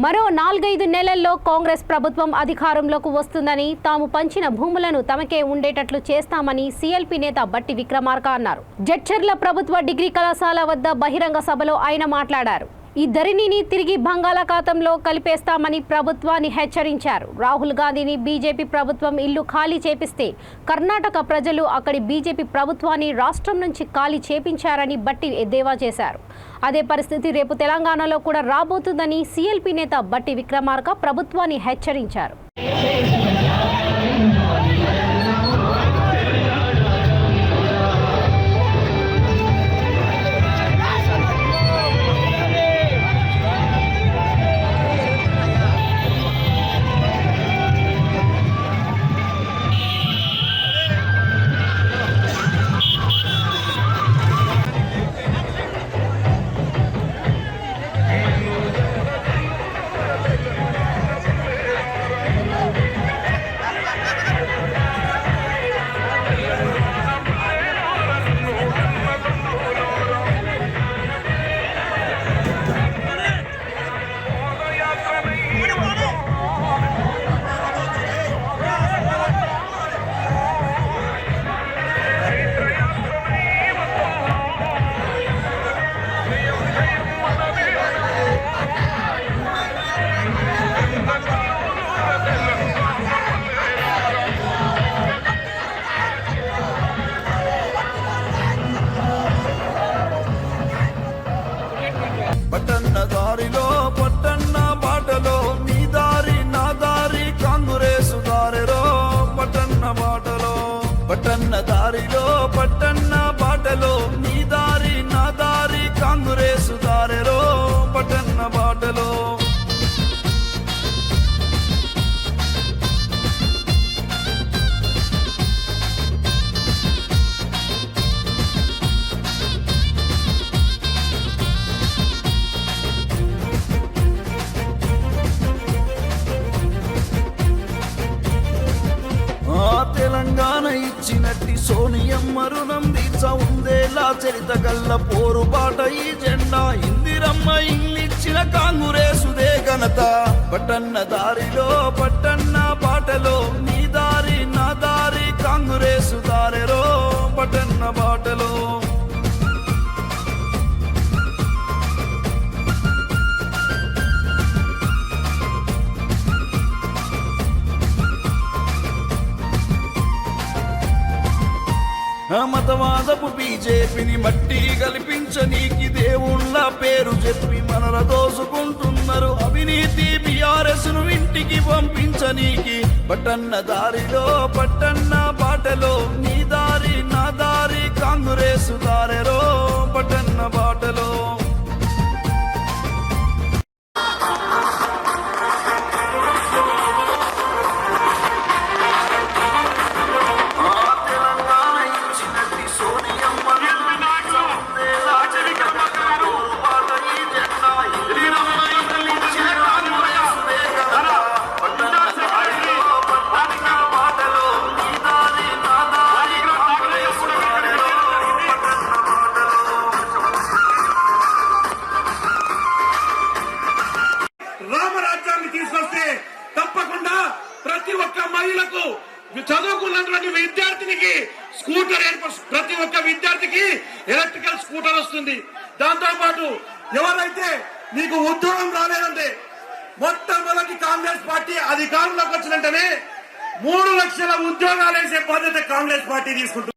మరో 4-5 నెలల్లో కాంగ్రెస్ ప్రభుత్వం అధికారంలోకి వస్తుందని, తాము పంచిన భూములను తమకే ఉండేటట్లు చేస్తామని సీఎల్పీ నేత బట్టి విక్రమార్క అన్నారు. జడ్చర్ల ప్రభుత్వ డిగ్రీ కళాశాల వద్ద బహిరంగ సభలో ఆయన మాట్లాడారు. ఈ ధరణిని తిరిగి బంగాళాఖాతంలో కలిపేస్తామని ప్రభుత్వాన్ని హెచ్చరించారు. రాహుల్ గాంధీని బీజేపీ ప్రభుత్వం ఇల్లు ఖాళీ చేపిస్తే కర్ణాటక ప్రజలు అక్కడి బీజేపీ ప్రభుత్వాన్ని రాష్ట్రం నుంచి ఖాళీ చేపించారని బట్టి ఎద్దేవా చేశారు. అదే పరిస్థితి రేపు తెలంగాణలో కూడా రాబోతుందని సీఎల్పీ నేత బట్టి విక్రమార్క ప్రభుత్వాన్ని హెచ్చరించారు. పట్టన్న దారిలో పట్టన్న బాటలో నీ దారి నా దారి కాంగ్రెసు దారిలో పట్టన్న బాటలో పట్టన్న దారిలో పట్టన్న బాటలో నీ దారి నా దారి కాంగ్రెసు దారిలో పట్టన్న బాటలో తెలంగాణ ఇచ్చినట్టి సోనియమ్మ రుణం తీర్చ ఉందేలా చరిత గల్ల పోరుబాట ఈ జెండా ఇందిరమ్మ ఇల్లిచ్చిన కాంగ్రెసుదే ఘనత పట్టన్న దారిలో పట్టన్న బాటలో నీ దారి నా దారి కాంగ్రెసు దారిలో పట్టన్న బాటలో మతవాదపు బీజేపీని మట్టి కల్పించనీకి దేవుళ్ళ పేరు చెప్పి మనల దోసుకుంటున్నారు. అవినీతి బీఆర్ఎస్ ను ఇంటికి పంపించనీకి పట్టన్న దారిలో పట్టన్న బాటలో నీ దారి నా దారి కాంగ్రెసు దారిలో పట్టన్న బాటలో తీసుకొస్తే తప్పకుండా ప్రతి ఒక్క మహిళకు చదువుకున్నటువంటి విద్యార్థినికి స్కూటర్ ప్రతి ఒక్క విద్యార్థికి ఎలక్ట్రికల్ స్కూటర్ వస్తుంది. దాంతో పాటు ఎవరైతే మీకు ఉద్యోగం రాలేదంటే మొట్టమొదటి కాంగ్రెస్ పార్టీ అధికారంలోకి వచ్చినంటేనే 3 లక్షల ఉద్యోగాలు వేసే బాధ్యత కాంగ్రెస్ పార్టీ తీసుకుంటుంది.